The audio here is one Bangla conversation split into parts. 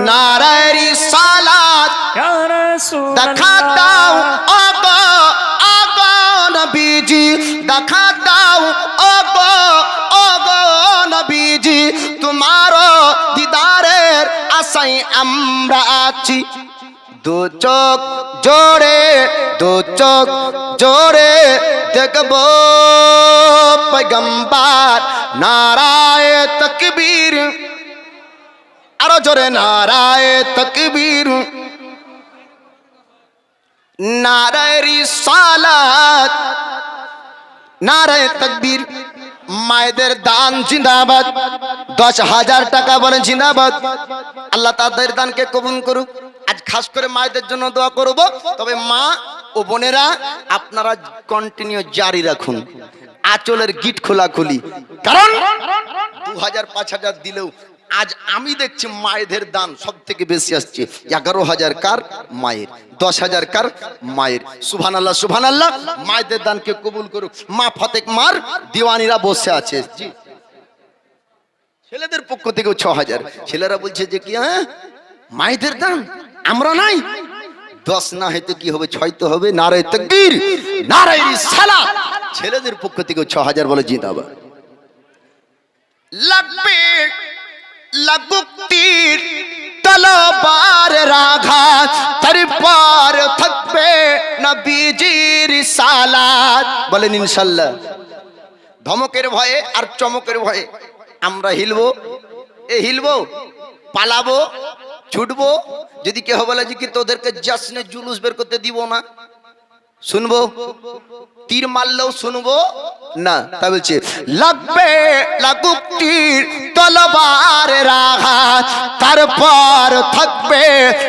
নারায়ে রিসালাত দেখা দাও ওগো ওগো নবীজি দেখা দাও ওগো ওগো নবীজি তোমার দিদারের আশায় আমরা আছি দু চোখ জোরে দেখব পয়গম্বর নারায়ে তাকবীর আরো জোরে নারায়ে তাকবীর নারায়ে রিসালাত নারায়ে তাকবীর মায়েদের দান জিন্দাবাদ 10,000 টাকা বলেন জিন্দাবাদ আল্লাহ তাদের দানকে কবুল করুক আজ খাস করে মায়েদের জন্য দোয়া করব তবে মা ও বোনেরা আপনারা কন্টিনিউ জারি রাখুন আঁচলের গিট খোলাখুলি কারণ 2000 5000 দিলেও আজ আমি দেখছি মায়েদের দান সবথেকে বেশি আসছে 11,000 কার মায়ের 10,000 কার মায়ের সুবহানাল্লাহ সুবহানাল্লাহ মায়েদের দানকে কবুল করুক মা ফতেক মার দিওয়ানিরা বসে আছে জি ছেলেদের পক্ষ থেকে 6,000 ছেলেরা বলছে যে কি হ্যাঁ মায়েদের দান আমরা নাই 10 না হয়তো কি হবে 6 তো হবে নারায়ে তাকবীর নারায়ে রিসালাত ছেলেদের পক্ষ থেকে 6,000 বলে জিন্দাবাদ লাগবে লাগুক্তির তলোয়ারের আঘাত তারপর থাকবে নবীজির রিসালাত বলেন ইনশাআল্লাহ ধমকের ভয়ে আর চমকের ভয়ে আমরা হিলবো পালাবো ছুটবো যদি কেউ বলে যে কি তোদেরকে জশ্নে জুলুস বের করতে দিব না শুনবো তীর মারলেও শুনবো না তা বলছে লাগবে লাগুক্তির তলোয়ারের আঘাত তারপর থাকবে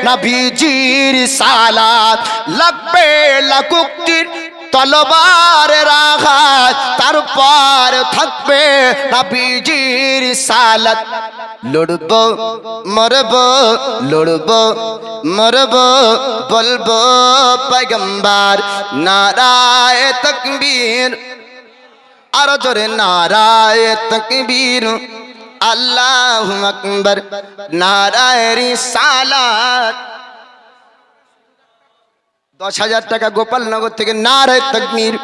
নবীজির রিসালাত লাগবে লাগুক্তির তলোয়ারের আঘাত তারপর থাকবে নবীজির রিসালাত লড়বো মরবো বলবো পয়গম্বর নারায়ে তাকবীর আর জোরে নারায়ে তাকবীর আল্লাহু আকবার নারায়ে রিসালাত 10,000 টাকা গোপালনগর থেকে নারায়ে তাকবীর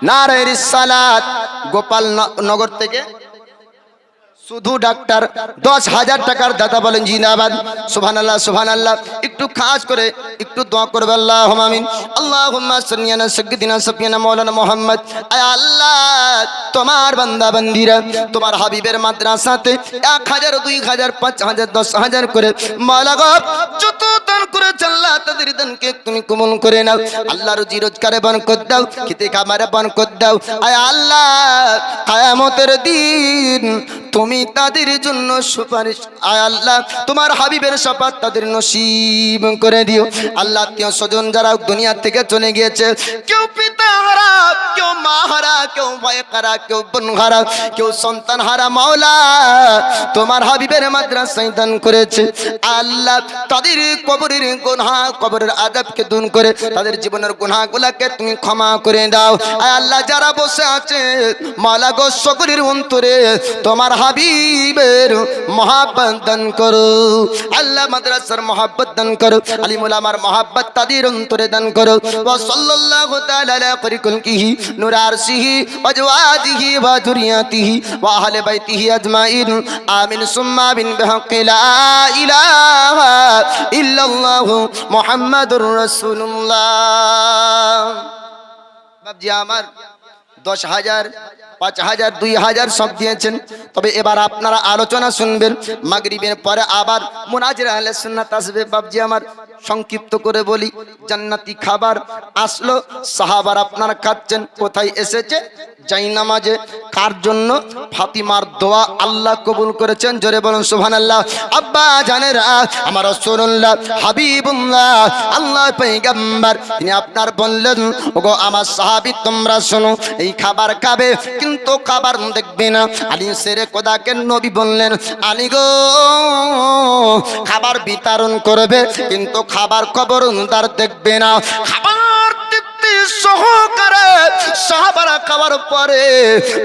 নারায়ে রিসালাত গোপালনগর থেকে শুধু ডাক্তার 10,000 টাকার দাতা বলেন জিন্দাবাদ সুবহানাল্লাহ সুবহানাল্লাহ একটু খাস করে একটু দোয়া করবে আল্লাহুম্মা আমিন আল্লাহুম্মা সাল্লি আলা সাইয়্যিদিনা সাফিয়ানা মাওলানা মুহাম্মদ আয় আল্লাহ তোমার বান্দা বান্দীরা তোমার হাবিবের মাদ্রাসাতে 1000 2000 5000 10,000 করে মাওলা গো যত দান করেছে আল্লাহ তাদের দানকে তুমি কবুল করে নাও আল্লাহ রুজি রোজগারে বরকত দাও খেতে খামারে বরকত দাও আয় আল্লাহ কিয়ামতের দিন তুমি তাদের জন্য সুপারিশ আয় আল্লাহ তোমার হাবিবের শাফাত তাদের নসিব করে দিও আল্লাহ আত্মীয় স্বজন যারা দুনিয়া থেকে চলে গিয়েছে কেউ পিতা হারা কেউ মা হারা কেউ ভাই হারা কেউ বোন হারা কেউ সন্তান হারা মাওলা তোমার হাবিবের মাদ্রাসায় দান করেছে আল্লাহ তাদের কবরের গুনাহ কবরের আযাবকে দূর করে তাদের জীবনের গুনাহগুলোকে তুমি ক্ষমা করে দাও আয় আল্লাহ যারা বসে আছে মাওলা গো সকলের অন্তরে তোমার হাবিবের মোহাব্বত দান করো আল্লাহ মাদ্রাসার মোহাব্বত দান করো আলিম উলামার মোহাব্বত তাদের অন্তরে দান করো ওয়া সাল্লাল্লাহু তাআলা আলা খায়রিহি নূর আরশিহি ওয়া জাওয়াদিহি ওয়া যুরিয়াতিহি ওয়া আহলি বাইতিহি আজমাইন আমিন সুম্মা আমিন বিহাক্কি লা ইলাহা ইল্লাল্লাহু মুহাম্মাদুর রাসূলুল্লাহ বাবজি আমার 10,000 5,000 2,000 সব দিয়েছেন তবে এবার আপনারা আলোচনা শুনবেন মাগরিবের পরে আবার মুনাজির আহলে সুন্নাত আসবে বাবজি আমার সংক্ষিপ্ত করে বলি জান্নাতি খাবার আসলো সাহাবারা আপনারা খাচ্ছেন কোথায় এসেছে জায়নামাজে কার জন্য ফাতিমার দোয়া আল্লাহ কবুল করেছেন জোরে বলুন সুবহানাল্লাহ আব্বা জানেরা আমার রাসূলুল্লাহ হাবিবুল্লাহ আল্লাহ পয়গম্বর তিনি আপনার বললেন ওগো আমার সাহাবী তোমরা শোনো এই খাবার খাবে কিন্তু খাবার দেখবে না আলী শেরে খোদাকে নবী বললেন আলী গো খাবার বিতরণ করবে কিন্তু খাবার খবরদার দেখবে না খাবার দেখতে সহকারে সাহাবারা খাওয়ার পরে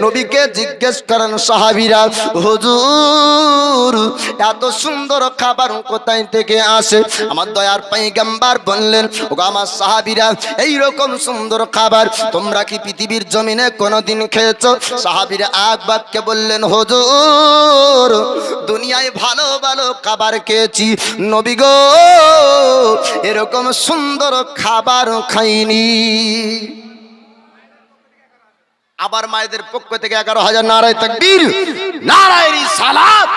নবীকে জিজ্ঞেস করেন সাহাবীরা, হুজুর এত সুন্দর খাবার কোথায় থেকে আসে? আমার দয়ার পয়গম্বর বললেন, ওগো আমার সাহাবীরা, এইরকম সুন্দর খাবার তোমরা কি পৃথিবীর জমিনে কোনোদিন খেয়েছো? সাহাবীরা এক বাক্যে বললেন, হুজুর দুনিয়ায় ভালো ভালো খাবার খেয়েছি, নবী গো এরকম সুন্দর খাবার খাইনি। আবার মায়েদের পক্ষ থেকে 11,000 নারায়ে তাকবীর, নারায়ে রিসালাত।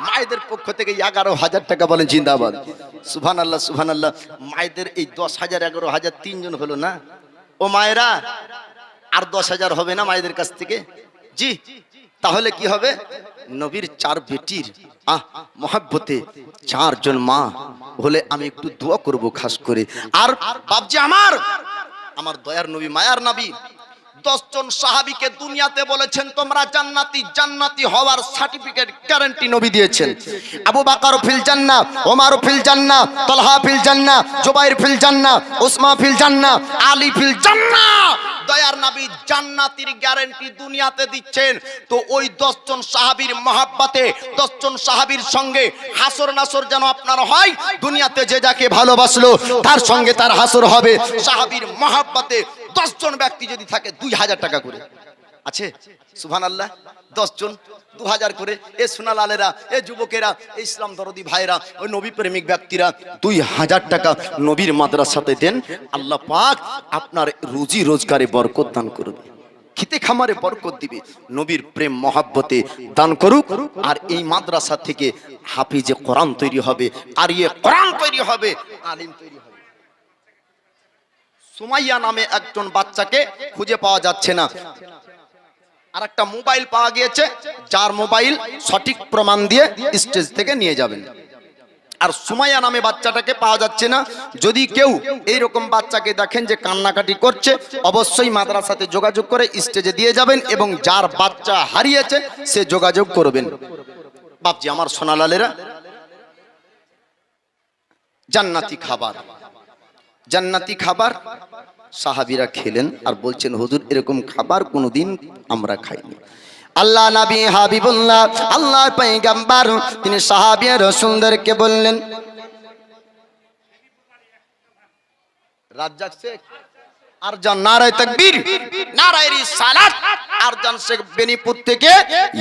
মায়েদের পক্ষ থেকে 11,000 টাকা বলেন জিন্দাবাদ। সুবহানাল্লাহ সুবহানাল্লাহ। মায়েদের এই 10,000 11,000 তিনজন হলো না? ও মায়েরা আর 10,000 হবে না মায়েদের কাছ থেকে? জি, তাহলে কি হবে? নবীর 4 বেটির মহব্বতে 4 জন মা হলে আমি একটু দোয়া করব খাস করে। আর বাপজি আমার দয়ার নবী মায়ার নবী 10 জন সাহাবীকে দুনিয়াতে বলেছেন তোমরা জান্নাতি, জান্নাতি হওয়ার সার্টিফিকেট গ্যারান্টি নবী দিয়েছেন। আবু বকর ফিল জান্নাহ, ওমর ফিল জান্নাহ, তালহা ফিল জান্নাহ, জুবাইর ফিল জান্নাহ, উসমান ফিল জান্নাহ, আলী ফিল জান্নাহ। দয়ার নবী জান্নাতের গ্যারান্টি দুনিয়াতে দিচ্ছেন। তো ওই 10 জন সাহাবীর মহব্বতে 10 জন সাহাবীর সঙ্গে হাসর নাসর যেন আপনার হয়। দুনিয়াতে যে যাকে ভালোবাসলো তার সঙ্গে তার হাসর হবে। সাহাবীর মহব্বতে 10 জন ব্যক্তি যদি থাকে 2,000 টাকা করে আছে। সুবহানাল্লাহ। 10 জন 2,000 করে। এ সোনালালেরা, এ যুবকেরা, এ ইসলাম দরদি ভাইরা, ওই নবী প্রেমিক ব্যক্তিরা 2,000 টাকা নবীর মাদ্রাসাতে দেন। আল্লাহ পাক আপনার রুজি রোজগারে বরকত দান করবে, খেতে খামারে বরকত দিবে, নবীর প্রেম মহব্বতে দান করুক। আর এই মাদ্রাসা থেকে হাফিজে কোরআন তৈরি হবে, আর ইয়ে কোরআন তৈরি হবে, আলিম তৈরি হবে। সুমাইয়া নামে একজন বাচ্চাকে খুঁজে পাওয়া যাচ্ছে না। আর একটা মোবাইল পাওয়া গিয়েছে, যার মোবাইল সঠিক প্রমাণ দিয়ে স্টেজ থেকে নিয়ে যাবেন। আর সুমাইয়া নামে বাচ্চাটাকে পাওয়া যাচ্ছে না। যদি কেউ এইরকম বাচ্চাকে দেখেন যে কান্নাকাটি করছে, অবশ্যই মাদ্রাসাতে যোগাযোগ করে স্টেজে দিয়ে যাবেন, এবং যার বাচ্চা হারিয়েছে সে যোগাযোগ করবেন। বাপজি আমার সোনালালেরা, জান্নাতি খাবার, জান্নাতি খাবার সাহাবীরা খেলেন আর বলছেন, হুজুর এরকম খাবার কোনোদিন আমরা খাইনি। আল্লাহ নবী হাবিবুল্লাহ, আল্লাহর পয়গম্বর, তিনি সাহাবী রাসূলদেরকে বললেন, রাজ্জাক শেখ আরজান, নারায়ে তাকবীর, নারায়ে রিসালাত। আরজান শেখ বেনিপুর থেকে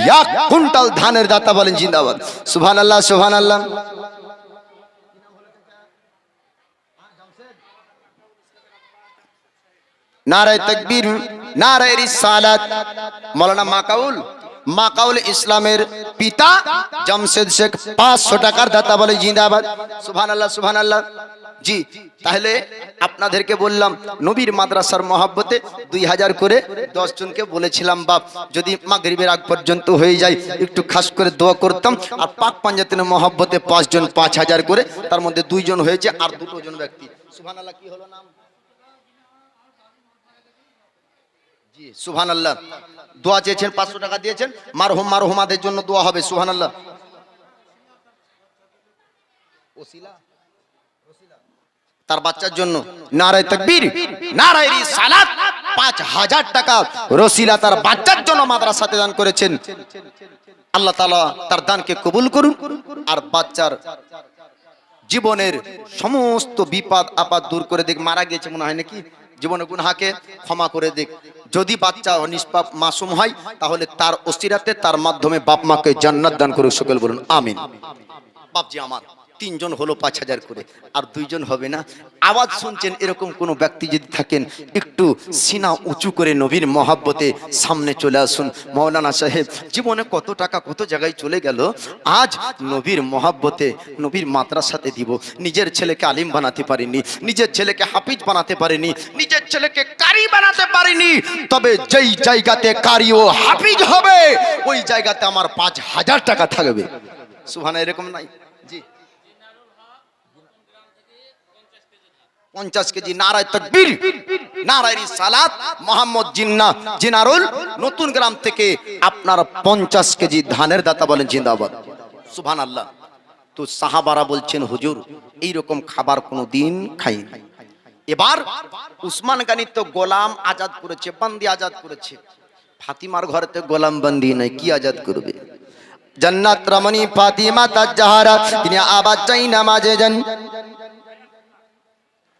1 কুইন্টাল ধানের দাতা বলেন জিন্দাবাদ। সুবহানাল্লাহ সুবহানাল্লাহ। নারায়ে তাকবীর, নারায়ে রিসালাত। মাওলানা মাকাউল ইসলামের পিতা জামশেদ শেখ 500 টাকার দাতা বলে জিন্দাবাদ। সুবহানাল্লাহ সুবহানাল্লাহ। জি, তাহলে আপনাদেরকে বললাম নবীর মাদ্রাসার মহব্বতে 2,000 করে 10 জনকে বলেছিলাম। বাপ যদি মাগরিবের আগ পর্যন্ত হয়ে যায় একটু খাস করে দোয়া করতাম। আর পাক পাঞ্জাতের মহব্বতে 5 জন 5,000 করে, তার মধ্যে 2 জন হয়েছে, আর 2 জন ব্যক্তি। সুবহানাল্লাহ। কি হলো নাম? জি সুবহানাল্লাহ। দোয়া চেয়েছেন, 500 টাকা দিয়েছেন। মারহুমাদের জন্য দোয়া হবে। সুবহানাল্লাহ। ওসিলা তার বাচ্চার জন্য নারায়ে তাকবীর, নারায়ে রিসালাত। 5,000 টাকা রসিলা তার বাচ্চার জন্য মাদ্রাসাতে দান করেছেন। আল্লাহ তাআলা তার দানকে কবুল করুন, আর বাচ্চার জীবনের সমস্ত বিপদ আপদ দূর করে দিক। মারা গিয়েছে মনে হয় নাকি, জীবনে গুনাহকে ক্ষমা করে দিক। যদি বাচ্চা নিষ্পাপ মাসুম হয় তাহলে তার ওসিরাতে, তার মাধ্যমে বাপ মাকে জান্নাত দান করুক। সকল বলুন আমিন। বাপজি আমার 3 জন হলো 5,000 করে, আর 2 জন হবে না। আওয়াজ শুনছেন, এরকম কোন ব্যক্তি যদি থাকেন একটু সিনা উঁচু করে নবীর মহব্বতে সামনে চলে আসুন। মাওলানা সাহেব জীবনে কত টাকা কত জায়গায় চলে গেল, আজ নবীর মহব্বতে নবীর মাদ্রাসাতে দিব। নিজের ছেলেকে আলিম বানাতে পারিনি, নিজের ছেলেকে হাফিজ বানাতে পারিনি, নিজের ছেলেকে কারি বানাতে পারিনি, তবে যেই জায়গাতে কারি ও হাফিজ হবে ওই জায়গাতে আমার 5,000 টাকা থাকবে। সুবহানাল্লাহ। এরকম নাই? জি 50 কেজি। নারায়ে তাকবীর, নারায়ে রিসালাত। মোহাম্মদ জিনারুল নতুন গ্রাম থেকে আপনার 50 কেজি ধানের দাতা বলেন জিন্দাবাদ। সুবহানাল্লাহ। তো সাহাবারা বলছেন, হুজুর এইরকম খাবার কোনোদিন খাইনি। এবার উসমান গনি তো গোলাম আজাদ করেছে, বন্দি আজাদ করেছে। ফাতিমার ঘরেতে গোলাম বন্দি নাই, কি আজাদ করবে? জান্নাত রমণী ফাতিমা তাজ জাহারা তিনি আবার চাই নামাজে যান।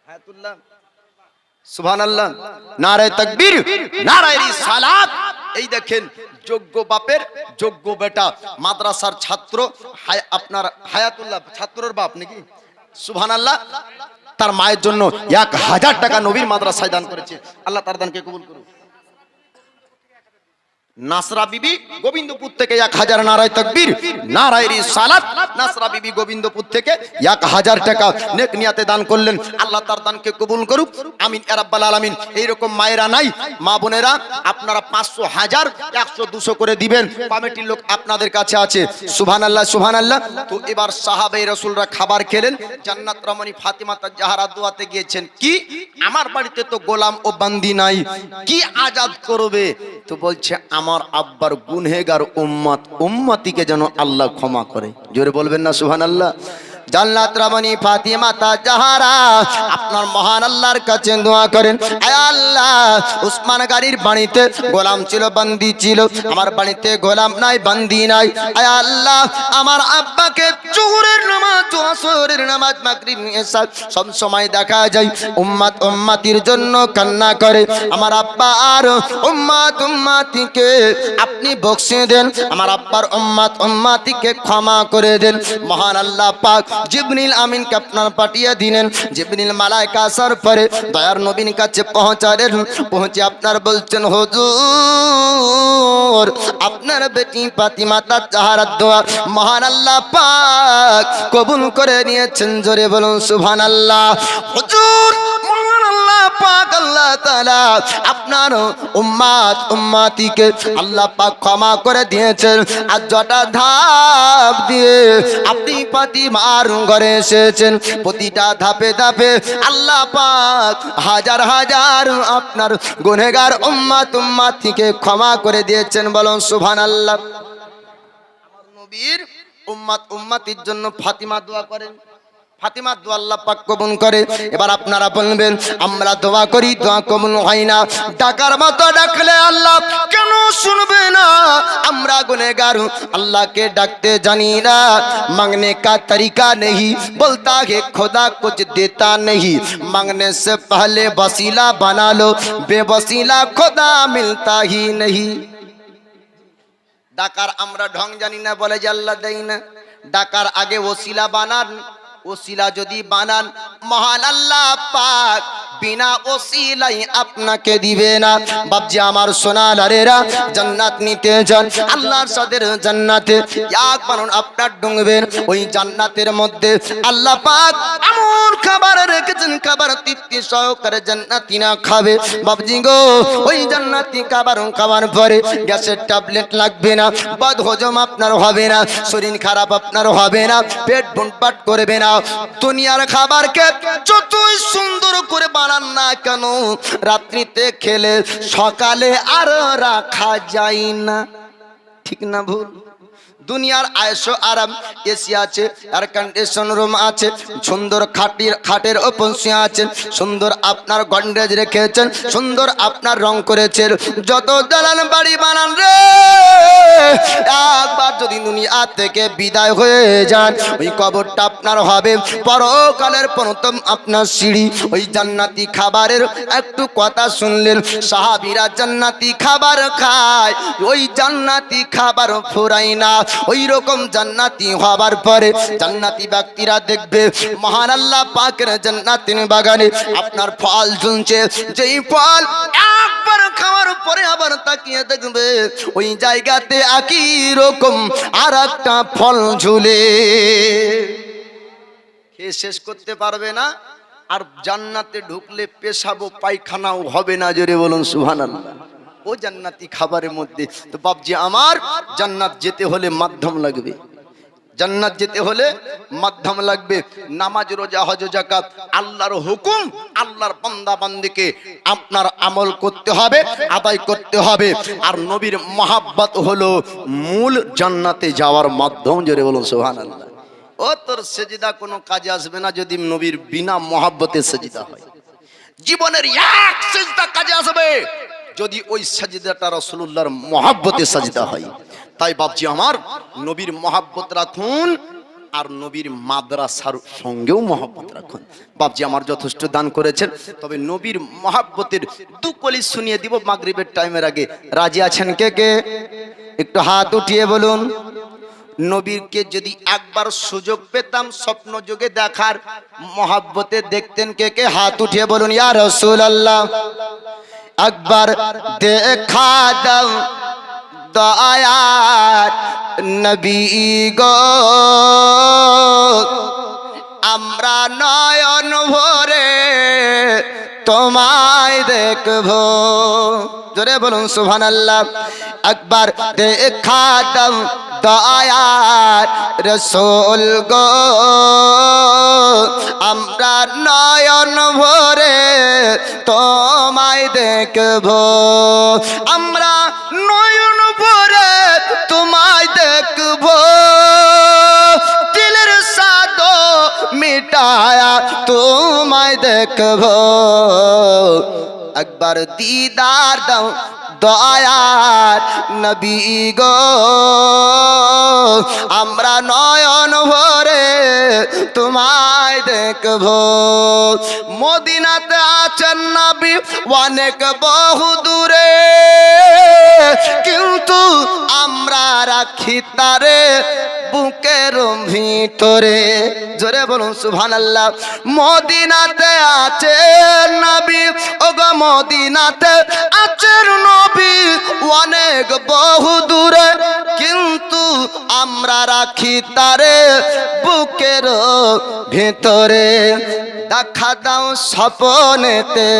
হায়াতুল্লাহ, সুবহানাল্লাহ, নারে তাকবীর, নারে রিসালাত। এই দেখেন যোগ্য বাপের যোগ্য বেটা, মাদ্রাসার ছাত্র, আপনার হায়াতুল্লাহ ছাত্রর বাপ নাকি? সুবহানাল্লাহ। তার মায়ের জন্য 1000 টাকা নবীর মাদ্রাসায় দান করেছে। আল্লাহ তার দানকে কবুল করুন। নাসরা বিবি গোবিন্দপুর থেকে 1000, নারায়ে তাকবীর, নারায়ে রিসালাত। নাসরা বিবি গোবিন্দপুর থেকে 1000 টাকা নেক নিয়াতে দান করলেন। আল্লাহ তার দানকে কবুল করুক, আমিন ইয়া রাব্বাল আলামিন। এইরকম মায়েরা নাই? মা বোনেরা আপনারা 500, 1000, 100, 200 করে দিবেন। কমিটির লোক আপনাদের কাছে আছে। সুবহানাল্লাহ, সুবহানাল্লাহ। তো এবার সাহাবায়ে রাসূলরা খাবার খেলেন। জান্নাত রমণী ফাতিমা তাজ জাহরা দোয়াতে গিয়েছেন, কি আমার বাড়িতে তো গোলাম ও বান্দি নাই, কি আজাদ করবে? তো বলছে আমার আব্বার গুনহেগার উম্মতিকে যেন আল্লাহ ক্ষমা করে। জোরে বলবেন না সুবহানাল্লাহ। জান্নাত রমণী ফাতিমা তাজ জাহরা আপনার মহান আল্লাহর কাছে দোয়া করেন, আয় আল্লাহ, উসমান গনির বাড়িতে গোলাম ছিল, বান্দি ছিল, আমার বাড়িতে গোলাম নাই, বান্দি নাই। আয় আল্লাহ, আমার আব্বাকে জোহরের নামাজ, আসরের নামাজ, মাগরিব, ইশা সব সময় দেখা যায় উম্মতির জন্য কান্না করে। আমার আব্বা আর উম্মতিকে আপনি বখশিয়ে দেন, আমার আব্বার উম্মতিকে ক্ষমা করে দেন। মহান আল্লাহ পাক জিবরিল আমিনকে আপনার পাঠিয়ে দিলেন। জিবরিল মালায়েকা আসার পরে দয়ার নবীর কাছে পৌঁছালেন। পৌঁছে আপনার বলছেন, হুজুর আপনার বেটি ফাতিমা তাজ জাহরার দোয়া মহান আল্লাহ পাক কবুল করে নিয়েছেন। জোরে বলুন সুবহানাল্লাহ। হুজুর মহান আল্লাহ পাক আল্লাহ তাআলা আপনার উম্মতিকে আল্লাহ পাক ক্ষমা করে দিয়েছেন। আর জটা ধাপ দিয়ে আপনি ফাতিমার ঘরে এসেছেন। প্রতিটা ধাপে ধাপে আল্লাহ পাক হাজার হাজার আপনার গুনহগার উম্মতিকে ক্ষমা করে দিয়েছেন। বলুন সুবহানাল্লাহ। আমার নবীর উম্মতির জন্য ফাতিমা দোয়া করেন, ফাতিমার দোয়া আল্লাহ পাক কবুল করে। এবার আপনারা বলবেন আমরা দোয়া করি, দোয়া কবুল হয় না। ডাকার মতো ডাকলে আল্লাহ কেন শুনবে না? আমরা গুনেহগার আল্লাহকে ডাকতে জানি না। मांगने का तरीका नहीं, बोलता है खुदा कुछ देता नहीं, मांगने से पहले वसीला बना लो, बेवसीला खुदा मिलता ही नहीं। ডাকার আমরা ঢং জানি না বলে যে আল্লাহ দেই না। ডাকার আগে ওসিলা বানান, ওসিলা যদি বানান মহান আল্লাহ পাক বিনা ওসিলাই আপনাকে দিবে না। বাপজি আমার সোনালারেরা, জান্নাত নিতে যান, আল্লাহর সাদের জান্নাতে একবার আপনার ডুঙবেন। ওই জান্নাতের মধ্যে আল্লাহ পাক এমন খাবার রেখেছেন, খাবার তৃপ্তি সহকারে জান্নাতীরা খাবে। বাপজি গো, ওই জান্নাতি খাবার খাওয়ার পরে গ্যাসের ট্যাবলেট লাগবে না, বদহজম আপনার হবে না, শরীর খারাপ আপনার হবে না, পেট বুনপাট করবে না। দুনিয়ার খাবারকে যতই সুন্দর করে বানান না কেন, রাত্রিতে খেলে সকালে আর রাখা যায় না। ঠিক না ভুল? দুনিয়ার আয়েশো আরাম, এসি আছে, এয়ার কন্ডিশন রুম আছে, সুন্দর খাটের ওপর শুয়ে আছেন, সুন্দর আপনার গন্ডেজ রেখেছেন, সুন্দর আপনার রং করেছেন। যত দালান বাড়ি বানান রে, একবার যদি দুনিয়া থেকে বিদায় হয়ে যান, ওই কবরটা আপনার হবে পরকালের প্রথম আপনার সিঁড়ি। ওই জান্নাতি খাবারের একটু কথা শুনলেন, সাহাবীরা জান্নাতি খাবার খায়, ওই জান্নাতি খাবার ফুরাই না। ওই রকম জান্নাতি হবার পরে জান্নাতি ব্যক্তিরা দেখবে মহান আল্লাহ পাকের জান্নাতের বাগানে আপনার ফল ঝুলছে। যেই ফল একবার খাওয়ার পরে আবার তাকিয়ে দেখবে ওই জায়গাতে একই রকম আর একটা ফল ঝুলে, খেয়ে শেষ করতে পারবে না। আর জান্নাতে ঢুকলে পেশাবো পায়খানাও হবে না। জোরে বলুন সুবহানাল্লাহ। ও জান্নাতি খাবারের মধ্যে। তো বাপজি আমার, জান্নাত যেতে হলে মাধ্যম লাগবে, জান্নাত যেতে হলে মাধ্যম লাগবে। নামাজ, রোজা, হজ, যাকাত আল্লাহর হুকুম, আল্লাহর বান্দা বান্দিকে আপনার আমল করতে হবে, আদায় করতে হবে। আর নবীর মহাব্বত হলো মূল জান্নাতে যাওয়ার মাধ্যম। জোরে বলুন সুবহানাল্লাহ। ও তোর সেজদা কোনো কাজে আসবে না যদি নবীর বিনা মহাব্বতে সেজদা হয়। জীবনের এক সিজদা কাজে আসবে যদি ওই সাজদাটা রাসূলুল্লাহর মহব্বতে সাজদা হয়। তাই বাপজি আমার, নবীর মহব্বত রাখুন আর নবীর মাদ্রাসার সঙ্গেও মহব্বত রাখুন। বাপজি আমার যথেষ্ট দান করেছেন, তবে নবীর মহব্বতের দু কলি শুনিয়ে দিব মাগরিবের টাইমের আগে। রাজি আছেন কে কে? একটু হাত উঠিয়ে বলুন। নবীকে যদি একবার সুযোগ পেতাম স্বপ্ন যোগে দেখার, মহব্বতে দেখতেন কে কে? হাত উঠিয়ে বলুন ইয়া রাসূলুল্লাহ। একবার দেখা দাও দয়ার নবী গো, আমরা নয়ন ভরে তোমায় দেখবো। জোরে বলুন সুবহানাল্লাহ। একবার দেখা দাও দয়ার রাসূল গো, আমরা নয়ন ভরে তোমায় দেখবো। আমরা নয়ন ভরে তোমায় দেখবো, দিলের সাদ মিটায়া তোমায় দেখবো। একবার দিদার দাও দয়ার নবী গো, আমরা নয়ন ভরে তোমায় দেখবো। মদিনাতে আছেন নবী অনেক বহু দূরে, কিন্তু আমরা রাখি তারে বুকের ভিতরে। জোরে বলুন সুবহানাল্লাহ। মদিনাতে আছে নবী, ওগো মদিনাতে আছেন নবী অনেক বহু দূরে, কিন্তু আমরা রাখি তারে বুকের ভিতরে। দেখা দাও স্বপ্নেতে,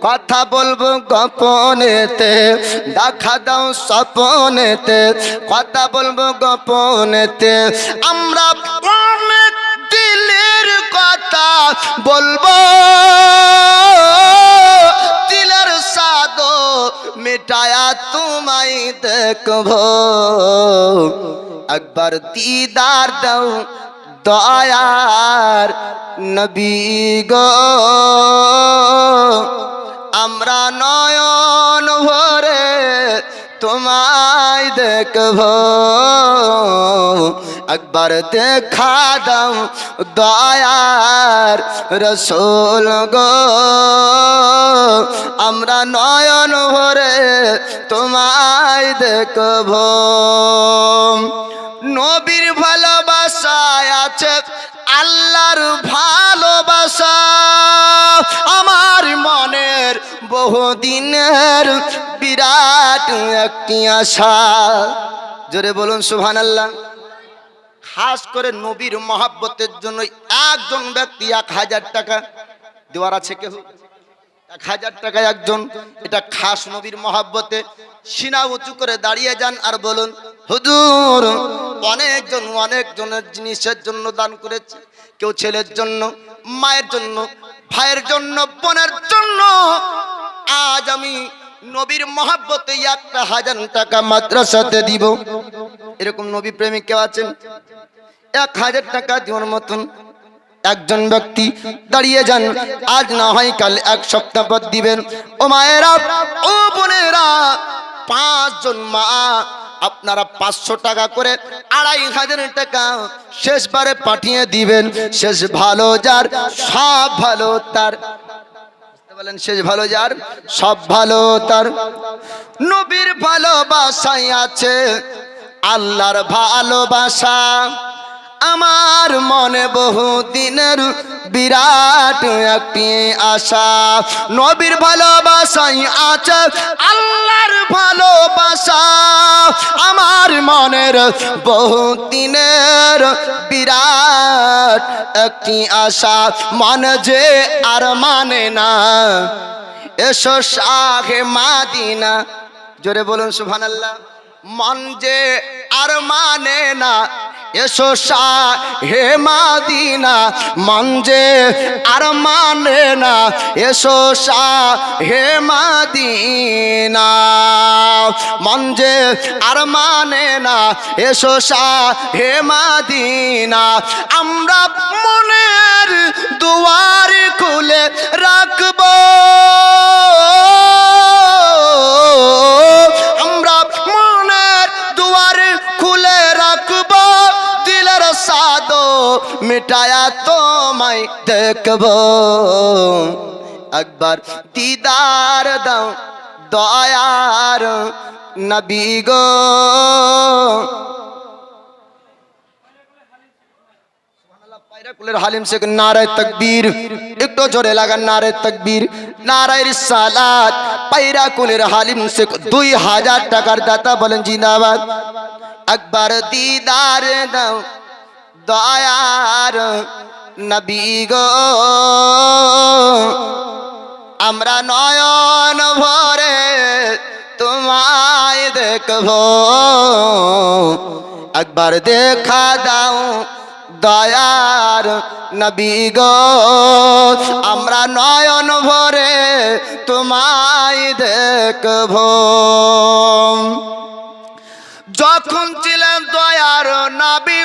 কথা বলবো গোপনেতে। দেখা দাও স্বপ্নেতে, কথা বলবো গোপনেতে। আমরা অনেক দিলের কথা বলবো, দিলের সাদ মিটায়া তোমায় দেখবো। একবার দিদার দাও দয়ার নবী গো, আমরা নয়ন ভরে তোমায় দেখবো। একবার দেখা দাও দয়ার রাসূল গো, আমরা নয়ন ভরে তোমায় দেখবো। নবীর ভালোবাসায় আছে আল্লাহর ভালোবাসা, আমার মনের বহুদিনের বিরাট একটি আশা। জোরে বলুন সুবহানাল্লাহ। খাস করে নবীর মহব্বতের জন্য একজন ব্যক্তি 1000 টাকা দেওয়ার আছে কেউ? 1000 টাকা একজন। এটা খাস নবীর মহব্বতে। সিনা উঁচু করে দাঁড়িয়ে যান আর বলুন হুজুর, অনেকজনের জিনিসের জন্য দান করেছে। কেউ ছেলের জন্য, মায়ের জন্য, ভাইয়ের জন্য, বোনের জন্য। আজ আমি নবীর মহব্বতে 1000 টাকা মাদ্রাসাতে দিব। এরকম নবী প্রেমিক কেউ আছেন? 1000 টাকা দেওয়ার মতন একজন ব্যক্তি দাঁড়িয়ে যান। আজ না হয় কাল, এক সপ্তাহ পর দিবেন। ও মায়েরা, ও বোনেরা, 5 জন মা আপনারা 500 টাকা করে 2500 টাকা শেষবারে পাঠিয়ে দিবেন। শেষ ভালো যার সব ভালো তার। বলেন শেষ ভালো যার সব ভালো তার। নবীর ভালোবাসায় আছে আল্লাহর ভালোবাসা, আমার মনে বহু দিনের বিরাট একটি আশা। নবীর ভালোবাসায় আছে আল্লাহর ভালোবাসা, আমার মনের বহু দিনের বিরাট একটি আশা। মন যে আর মানে না, এসো শাহে মাদিনা। জোরে বলুন সুবহানাল্লাহ। মন যে আর মানে না, এসো শাহে মাদিনা। মন যে আর মানে না, এসো শাহে মাদিনা। মন যে আর মানে না, এসো শাহে মাদিনা। আমরা মনের দুয়ার খুলে রাখবো, দেখব একবার দিদার দাও দয়ার নবী গো কুলের হালিম শেখ নারায়ে তাকবীর একটু জোরে লাগান নারায়ে তাকবীর নারায়ে রিসালাত পায়রা কুলের হালিম শেখ 2000 টাকার দাতা বলেন জিন্দাবাদ একবার দিদার দাও দয়ার নবী গো আমরা নয়ন ভরে তোমায় দেখব একবার দেখা দাও দয়ার নবী গো আমরা নয়ন ভরে তোমায় দেখব যখন ছিলেন দয়ার নবী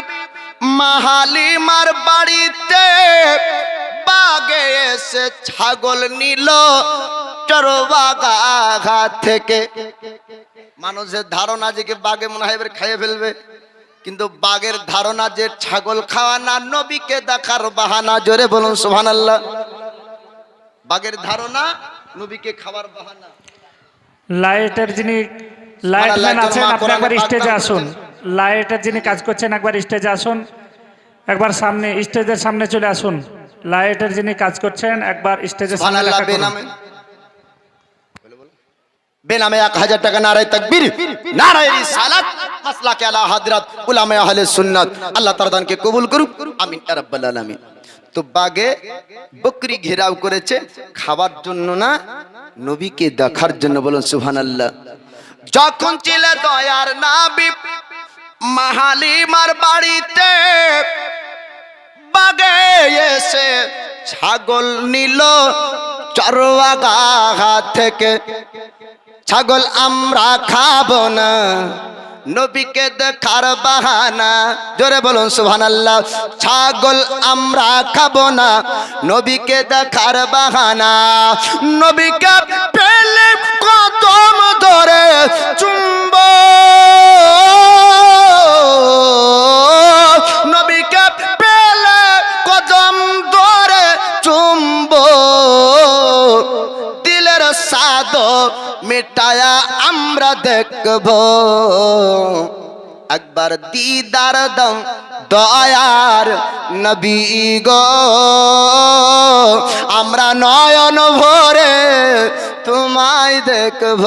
মাহালিমার বাড়িতে বাগে এসে ছাগল নিল চরবাগা থেকে মানুষের ধারণা যে বাগে মনে হয় খেয়ে ফেলবে কিন্তু বাগের ধারণা যে ছাগল খাওয়া না নবীকে দেখার বাহানা জোরে বলুন সুবহানাল্লাহ বাগের ধারণা নবীকে খাওয়ার বাহানা লাইটের যিনি লাইটম্যান আছেন আপনি একবার স্টেজে আসুন লাইটের যিনি কাজ করছেন একবার স্টেজে আসুন একবার সামনে স্টেজের সামনে চলে আসুন লাইটের যিনি কাজ করছেন একবার স্টেজের সামনে লেখা করুন বেনামে 1000 টাকা নারায়ে তাকবীর নারায়ে রিসালাত মাসলাকে আলা হযরত উলামা আহলে সুন্নাত আল্লাহ তাআলা দানকে কবুল করুক আমিন ইয়া রাব্বাল আলামিন তো বাগে বকরি ঘেরাও করেছে খাবার জন্য না নবীকে দেখার জন্য বলুন সুবহানাল্লাহ যখন ছিল দয়ার নবী মাহালিমার বাড়িতে বাগে এসে ছাগল নিল চরবাগা থেকে ছাগল আমরা খাবো না নবীকে দেখার বাহানা জোরে বলুন সুবহানাল্লাহ ছাগল আমরা খাবো না নবীকে দেখার বাহানা নবীকে পেলে কদম ধরে চুম্বো নবীকে পেলে কদম ধরে চুম্বো দিলের সাদ মিটায়া আমরা দেখব একবার দিদার দাও দয়ার নবী গো আমরা নয়ন ভরে তোমায় দেখব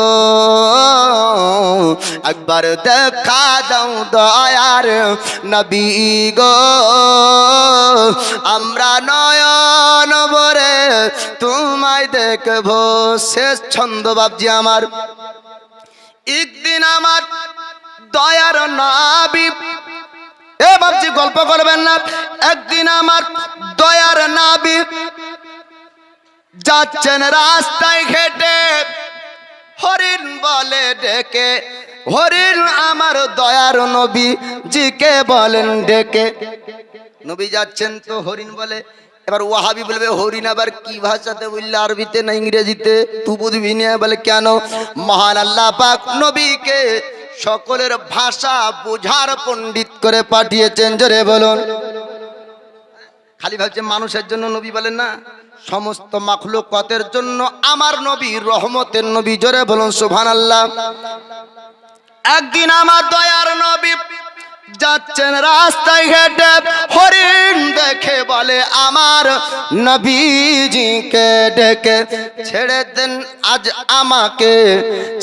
একবার দেখা দাও দয়ার নবী গো আমরা নয়ন ভরে তোমায় দেখব শেষ ছন্দ বাবজি আমার একদিন আমার দয়ার নবী এ বাবজি গল্প করবেন না একদিন আমার দয়ার নবী যাচ্ছেন রাস্তায় হেঁটে হরিণ বলে ডেকে হরিণ আমার দয়ার নবী জিকে বলেন ডেকে নবী যাচ্ছেন তো হরিণ বলে এবার ওয়াহাবি বলবে হরিণ আবার কি ভাষাতে বললে আরবিতে না ইংরেজিতে তুই বুঝবি না বলে কেন মহান আল্লাহ পাক নবীকে সকলের ভাষা বোঝার পণ্ডিত করে পাঠিয়েছেন জোরে বলুন খালি ভাবছে মানুষের জন্য নবী বলেন না সমস্ত মাখলুকাতের জন্য আমার নবী রহমতের নবী জোরে বলুন সুবহানাল্লাহ একদিন আমার দয়ার নবী যাচ্ছেন রাস্তায় হেঁটে হরিণ দেখে বলে আমার নবীজিকে ডেকে ছেড়ে দেন আজ আমাকে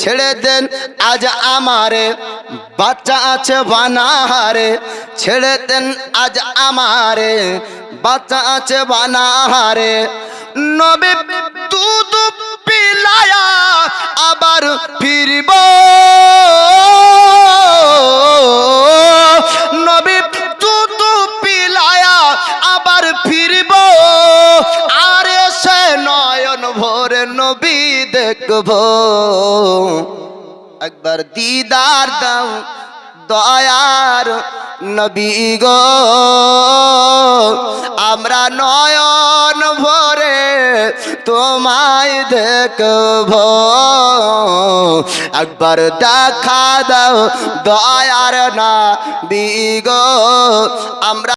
ছেড়ে দেন আজ আমারে বাচ্চা আছে বানাহারে ছেড়ে দেন আজ আমারে বাচ্চা আছে বানাহারে নবী দুধ পিলায়া আবার ফিরব নবী দুধ পিলায়া আবার ফিরব আর সে নয়ন ভরে নবী দেখব একবার দিদার দাও দয়ার নবী গো আমরা নয়ন ভরে তোমায় দেখব একবার দেখা দাও দয়ার নবী গো আমরা